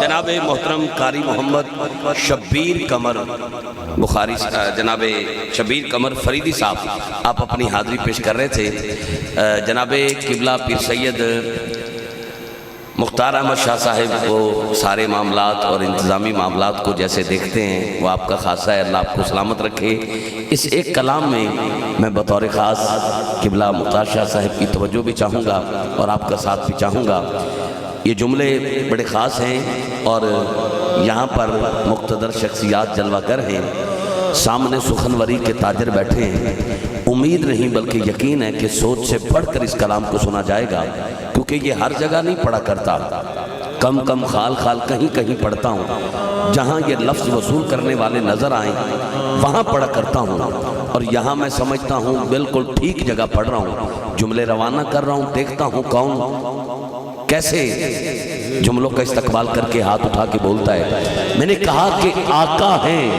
جناب محترم قاری محمد شبیر قمر بخاری جناب شبیر قمر فریدی صاحب آپ اپنی حاضری پیش کر رہے تھے۔ جناب قبلہ پیر سید مختار احمد شاہ صاحب وہ سارے معاملات اور انتظامی معاملات کو جیسے دیکھتے ہیں وہ آپ کا خاصہ ہے، اللہ آپ کو سلامت رکھے۔ اس ایک کلام میں بطور خاص قبلہ مختار شاہ صاحب کی توجہ بھی چاہوں گا اور آپ کا ساتھ بھی چاہوں گا۔ یہ جملے بڑے خاص ہیں اور یہاں پر مقتدر شخصیات جلوہ گر ہیں، سامنے سخنوری کے تاجر بیٹھے ہیں۔ امید نہیں بلکہ یقین ہے کہ سوچ سے پڑھ کر اس کلام کو سنا جائے گا، کیونکہ یہ ہر جگہ نہیں پڑھا کرتا، کم کم خال خال کہیں کہیں پڑھتا ہوں۔ جہاں یہ لفظ وصول کرنے والے نظر آئیں وہاں پڑھا کرتا ہوں، اور یہاں میں سمجھتا ہوں بالکل ٹھیک جگہ پڑھ رہا ہوں۔ جملے روانہ کر رہا ہوں، دیکھتا ہوں کون کیسے جملوں کا استقبال کر کے ہاتھ اٹھا کے بولتا ہے۔ میں نے کہا کہ آقا ہیں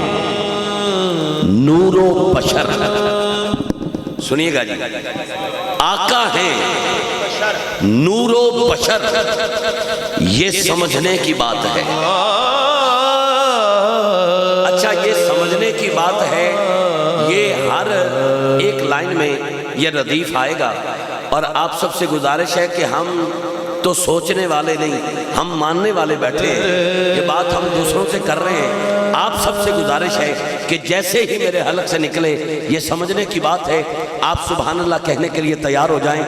نور و بشر، سنیے گا جی، آقا ہیں نور و بشر، یہ سمجھنے کی بات ہے۔ اچھا یہ سمجھنے کی بات ہے، یہ ہر ایک لائن میں یہ ردیف آئے گا، اور آپ سب سے گزارش ہے کہ ہم تو سوچنے والے نہیں، ہم ماننے والے بیٹھے ہیں، یہ بات ہم دوسروں سے کر رہے ہیں۔ آپ سب سے گزارش ہے کہ جیسے ہی میرے حلق سے نکلے یہ سمجھنے کی بات ہے، آپ سبحان اللہ کہنے کے لیے تیار ہو جائیں۔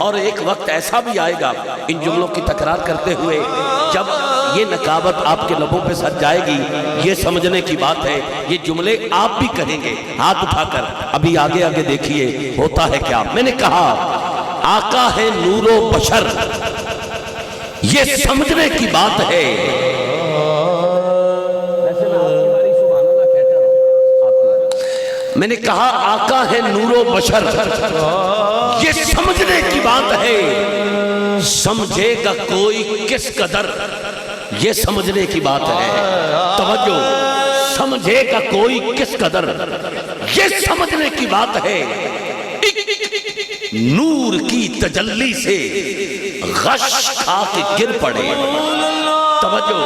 اور ایک وقت ایسا بھی آئے گا ان جملوں کی تکرار کرتے ہوئے جب یہ نکابت آپ کے لبوں پہ سج جائے گی، یہ سمجھنے کی بات ہے، یہ جملے آپ بھی کہیں گے ہاتھ اٹھا کر۔ ابھی آگے آگے دیکھیے ہوتا ہے کیا۔ میں نے کہا آقا ہے نور و بشر، یہ سمجھنے کی بات ہے۔ میں نے کہا آقا ہے نور و بشر، یہ سمجھنے کی بات ہے۔ سمجھے گا کوئی کس قدر، یہ سمجھنے کی بات ہے۔ توجہ، سمجھے گا کوئی کس قدر، یہ سمجھنے کی بات ہے۔ نور کی تجلی سے غش کھا کے گر پڑے، توجہ،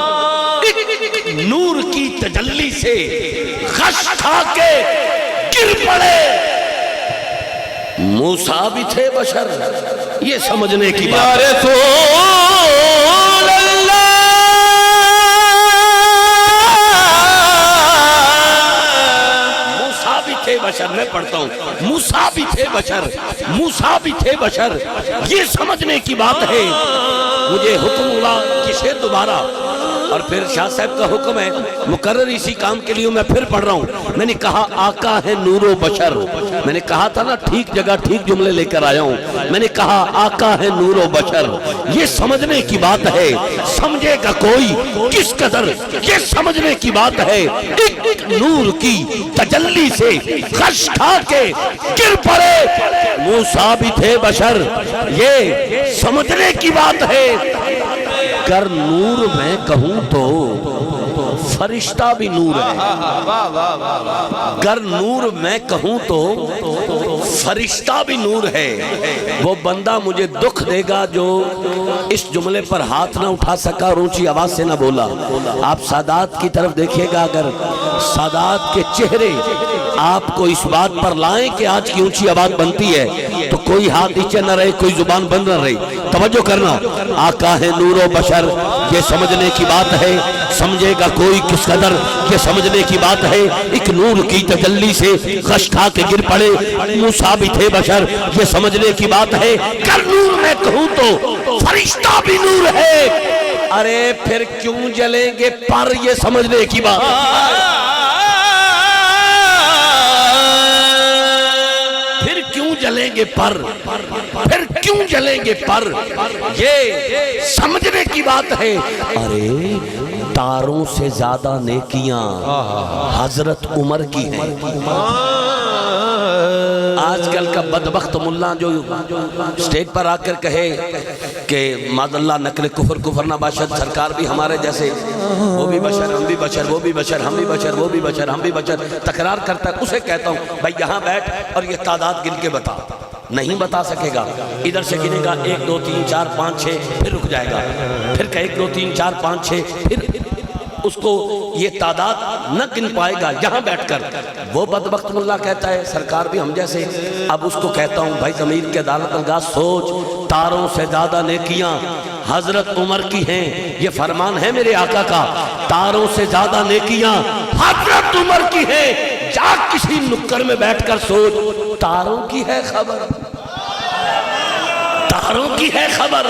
نور کی تجلی سے غش کھا کے گر پڑے۔ موسیٰ بھی تھے بشر، یہ سمجھنے کی بات ہے۔ رسول اللہ موسیٰ بھی تھے بشر، میں پڑھتا ہوں، موسیٰ بھی تھے بشر، موسیٰ بھی تھے بشر، یہ سمجھنے کی بات ہے۔ مجھے حکم ہوا کہ شعر دوبارہ، اور پھر شاہ صاحب کا حکم ہے مقرر اسی کام کے لیے میں پھر پڑھ رہا ہوں۔ میں نے کہا آقا ہے نور و بشر، میں نے کہا تھا نا ٹھیک جگہ ٹھیک جملے لے کر آیا ہوں۔ میں نے کہا آقا ہے نور و بشر، یہ سمجھنے کی بات ہے۔ سمجھے گا کوئی کس قدر، یہ سمجھنے کی بات ہے۔ ایک نور کی تجلی سے غش کھا کے گر پڑے۔ موسیٰ بھی تھے بشر، یہ سمجھنے کی بات ہے۔ گر نور میں کہوں تو فرشتہ بھی نور ہے، گر نور میں کہوں تو فرشتہ بھی نور ہے۔ وہ بندہ مجھے دکھ دے گا جو اس جملے پر ہاتھ نہ اٹھا سکا اور اونچی آواز سے نہ بولا۔ آپ سادات کی طرف دیکھیے گا، اگر سادات کے چہرے آپ کو اس بات پر لائیں کہ آج کی اونچی آواز بنتی ہے تو کوئی ہاتھ نیچے نہ رہے، کوئی زبان بند نہ رہے۔ توجہ کرنا، آقا ہے نور و بشر، یہ سمجھنے کی بات ہے۔ سمجھے گا کوئی کس قدر، یہ سمجھنے کی بات ہے۔ ایک نور کی تجلی سے غش کھا کے گر پڑے۔ موسیٰ بھی تھے بشر، یہ سمجھنے کی بات ہے۔ گر نور میں کہوں تو فرشتہ بھی نور ہے۔ ارے پھر کیوں جلیں گے پر، یہ سمجھنے کی بات ہے۔ جلیں گے پر، پھر کیوں جلیں گے پر، یہ سمجھنے کی بات ہے۔ ارے تاروں سے زیادہ نیکیاں حضرت عمر کی ہیں۔ آج کل کا بدبخت ملا جو سٹیج پر آ کر کہے کہ معاذ اللہ نقل کفر کفر نہ باشد، سرکار بھی ہمارے جیسے، وہ بھی بشر ہم بھی بشر، وہ بھی بشر ہم بھی بشر، وہ بھی بشر ہم بھی بشر، تکرار کرتا ہے، اسے کہتا ہوں بھائی یہاں بیٹھ اور یہ تعداد گن کے بتا۔ نہیں بتا سکے گا. ادھر سے گنے گا 1 2 3 4 5 6 پھر رک جائے گا, پھر کہ 1 2 3 4 5 6 پھر اس کو یہ تعداد نہ گن پائے گا یہاں بیٹھ کر. وہ بدبخت ملا کہتا ہے سرکار بھی ہم جیسے. اب اس کو کہتا ہوں بھائی ضمیر کے عدالت نگاہ سوچ, تاروں سے زیادہ نیکیاں حضرت عمر کی ہیں. یہ فرمان ہے میرے آقا کا, تاروں سے زیادہ نیکیاں حضرت عمر کی ہیں. جا کسی نکر میں بیٹھ کر سوچ, تاروں کی ہے خبر, تاروں کی ہے خبر,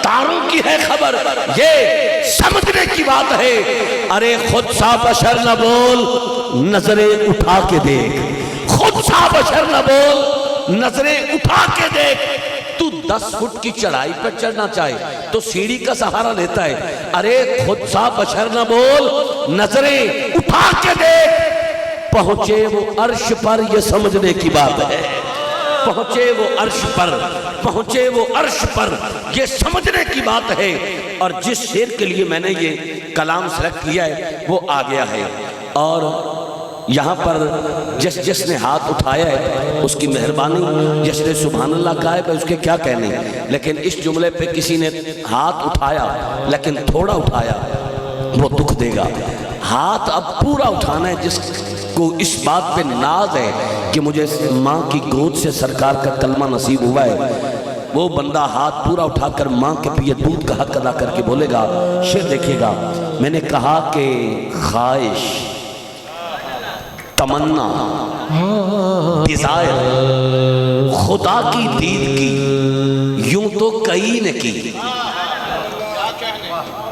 تاروں کی ہے خبر. یہ سمجھنے کی بات ہے. ارے خود سا بشر نہ بول, نظریں اٹھا کے دیکھ. خود سا بشر نہ بول, نظریں اٹھا کے دیکھ. تو 10 فٹ کی چڑھائی پر چڑھنا چاہے تو سیڑھی کا سہارا لیتا ہے. ارے خود سا بشر نہ بول, نظریں اٹھا کے دیکھ. پہنچے وہ عرش پر, یہ سمجھنے کی بات ہے. پہنچے وہ عرش پر, پہنچے وہ عرش پر, یہ سمجھنے کی بات ہے. اور جس شعر کے لیے میں نے یہ کلام سلیکٹ کیا ہے وہ آ گیا ہے. اور یہاں پر جس نے ہاتھ اٹھایا ہے اس کی مہربانی, جس نے سبحان اللہ کہا ہے اس کے کیا کہنے. لیکن اس جملے پہ کسی نے ہاتھ اٹھایا لیکن تھوڑا اٹھایا, وہ دکھ دے گا. ہاتھ اب پورا اٹھانا ہے. جس کو اس بات پہ ناز ہے کہ مجھے ماں کی گود سے سرکار کا کلمہ نصیب ہوا ہے, وہ بندہ ہاتھ پورا اٹھا کر ماں کے پیے دودھ کا حق ادا کر کے بولے گا. شعر دیکھے گا, میں نے کہا کہ خواہش, تمنا, ڈیزائر خدا کی دید کی یوں تو کئی نے کی.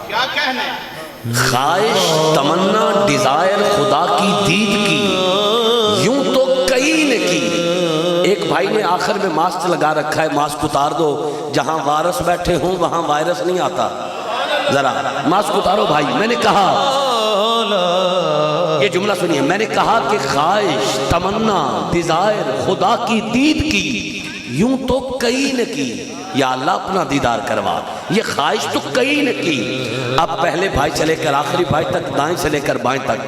کیا کہنے, خواہش, تمنا, ڈیزائر خدا کی دید کی یوں تو کئی نے کی. ایک بھائی نے آخر میں ماسک لگا رکھا ہے, ماسک اتار دو, جہاں وائرس بیٹھے ہوں وہاں وائرس نہیں آتا. ذرا ماسک اتارو بھائی. میں نے کہا, یہ جملہ سنیے, میں نے کہا کہ خواہش, تمنا, ڈیزائر خدا کی دید کی یوں تو کئی نے کی. یا اللہ اپنا دیدار کروا. یہ خواہش تو کئی نے کی. اب پہلے بھائی سے لے کر آخری بھائی تک, دائیں سے لے کر بائیں تک,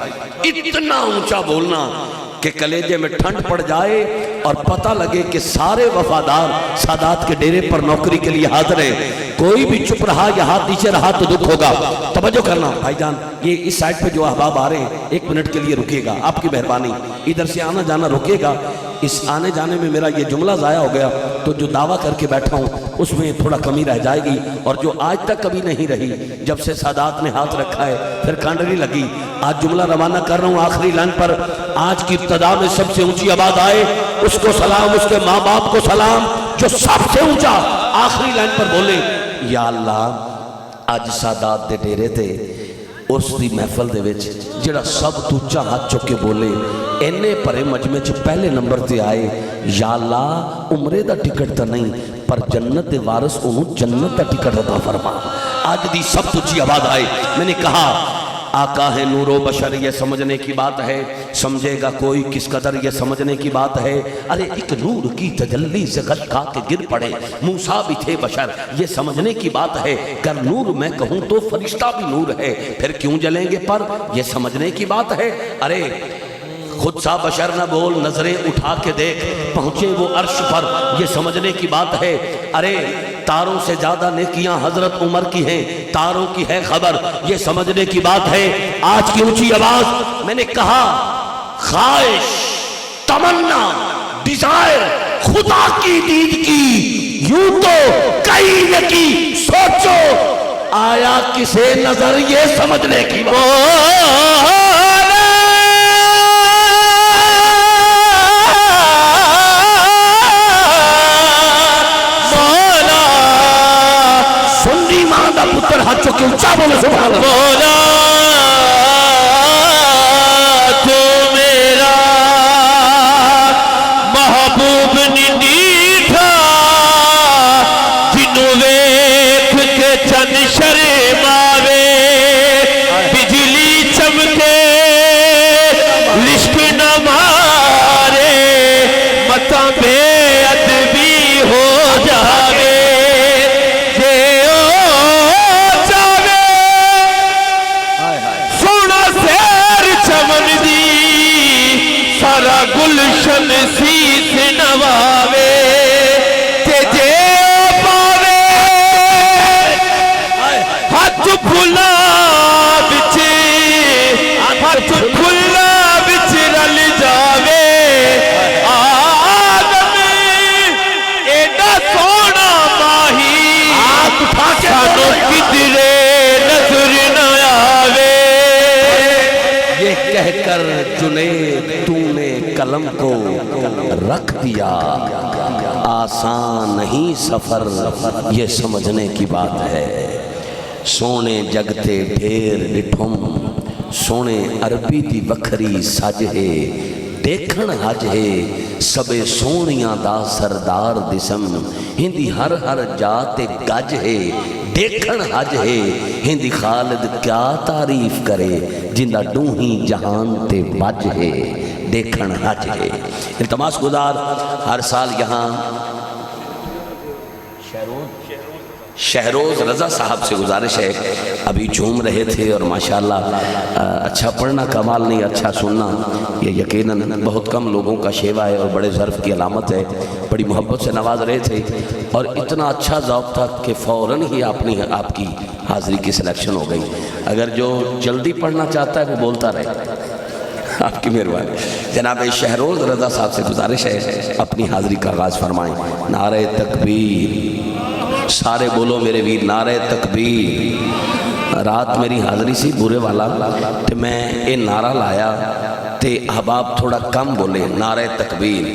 اتنا اونچا بولنا کہ کلیجے میں ٹھنڈ پڑ جائے اور پتہ لگے کہ سارے وفادار سادات کے ڈیرے پر نوکری کے لیے حاضر ہیں. کوئی بھی چپ رہا یا ہاتھ نیچے رہا تو دکھ ہوگا. توجہ کرنا بھائی جان, یہ اس سائٹ پہ جو احباب آ رہے ہیں 1 منٹ کے لیے رکے گا, آپ کی مہربانی. ادھر سے آنا جانا رکے گا. اس آنے جانے میں میرا یہ جملہ ضائع ہو گیا تو جو دعویٰ کر کے بیٹھا ہوں اس میں تھوڑا کمی رہ جائے گی, اور جو آج تک کبھی نہیں رہی. جب سے سادات نے ہاتھ رکھا ہے پھر کانڈری لگی. آج جملہ روانہ کر رہا ہوں آخری لائن پر. آج کی ابتدا میں سب سے اونچی آواز آئے اس کو سلام, اس کے ماں باپ کو سلام, جو سب سے اونچا آخری لائن پر بولے, یا اللہ آج سادات دے ڈیرے تے اس دی محفل دے وچ جڑا سب تو اونچا ہاتھ چک کے بولے, اینے پرے مجمع چ پہلے نمبر تے آئے. یا اللہ عمرے دا ٹکٹ تا نہیں پر جنت دے وارث انہوں جنت دا ٹکٹ عطا فرما. آج دی سب تو اونچی آواز آئے. میں نے کہا آقا ہے نور و بشر, یہ سمجھنے کی بات ہے. سمجھے گا کوئی کس قدر, یہ سمجھنے کی بات ہے. ارے ایک نور کی تجلی سے غش کھا کے گر پڑے, موسیٰ بھی تھے بشر, یہ سمجھنے کی بات ہے. گر نور میں کہوں تو فرشتہ بھی نور ہے, پھر کیوں جلیں گے پر, یہ سمجھنے کی بات ہے. ارے خود سا بشر نہ بول, نظریں اٹھا کے دیکھ, پہنچے وہ عرش پر, یہ سمجھنے کی بات ہے. ارے تاروں سے زیادہ نیکیاں حضرت عمر کی ہیں, تاروں کی ہے خبر, یہ سمجھنے کی بات ہے. آج کی اونچی آواز, میں نے کہا خواہش, تمنا, ڈیزائر خدا کی دید کی یوں تو کئی نے کی. سوچو آیا کسے نظر, یہ سمجھنے کی بات. پتر ہاتھ چکے اونچا بولے سبحان اللہ. مولا تو میرا محبوب نیٹھا, جنوں ویکھ کے چن شرماوے, بجلی چمکے لشک نہ مارے, متا بے ادبی ہو جاوے. گلشن سیس نواوے, اگر جنید تو نے قلم کو رکھ دیا، آسان نہیں سفر یہ سمجھنے کی بات ہے۔ سونے جگتے ڈھیر ڈٹھم، سونے عربی دی وکھری سج ہے، دیکھن حج ہے سبے سونیاں دا سردار دسم، ہندی ہر ہر جاتے گج ہے، دیکھن حج ہے ہندی خالد کیا تعریف کرے، جندہ ڈوہی جہان تے بج ہے، دیکھن حج ہے۔ التماس گزار ہر سال یہاں شہروز رضا صاحب سے گزارش ہے، ابھی جھوم رہے تھے اور ماشاءاللہ اچھا پڑھنا کمال نہیں، اچھا سننا یہ یقیناً بہت کم لوگوں کا شیوا ہے اور بڑے ظرف کی علامت ہے۔ بڑی محبت سے نواز رہے تھے اور اتنا اچھا ذوق تھا کہ فوراً ہی آپ کی حاضری کی سلیکشن ہو گئی۔ اگر جو جلدی پڑھنا چاہتا ہے وہ بولتا رہے، آپ کی مہربانی۔ جناب شہروز رضا صاحب سے گزارش ہے اپنی حاضری کا آغاز فرمائیں۔ نعرہ تکبیر، سارے بولو میرے ویر، نعرہ تکبیر۔ رات میری حاضری سی برے والا تے میں اے نعرہ لایا تے احباب تھوڑا کم بولے، نعرہ تکبیر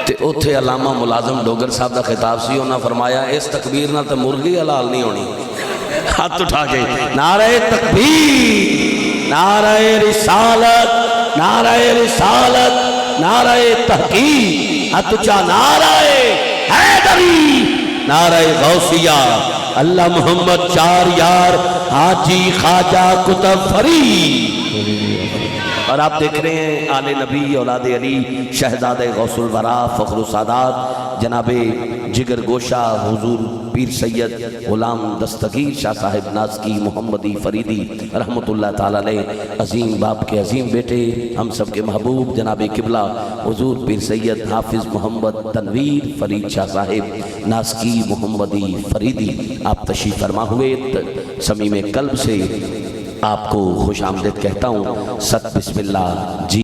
تے اتھے علامہ ملازم ڈوگر صاحب دا خطاب سی، انہاں فرمایا اس تکبیر نہ تے مرغی حلال نہیں ہونی۔ ہاتھ اٹھا کے نعرہ تکبیر، نعرہ رسالت، نعرہ رسالت، نعرہ تحقیق، ہاتھ اٹھا نعرہ حیدری، نعرہ غوثیہ، اللہ محمد چار یار حاجی خواجہ کتب فرید۔ اور آپ دیکھ رہے ہیں آل نبی اولاد علی شہزادہ غوث الورا فخر السادات جناب جگر گوشہ حضور پیر سید غلام دستگیر شاہ صاحب ناسکی محمدی فریدی رحمت اللہ تعالیٰ علیہ، عظیم باپ کے عظیم بیٹے، ہم سب کے محبوب جناب قبلہ حضور پیر سید حافظ محمد تنویر فرید شاہ صاحب ناسکی محمدی فریدی، آپ تشریف فرما ہوئے۔ صمیم قلب سے آپ کو خوش آمدید کہتا ہوں۔ ست بسم اللہ جی۔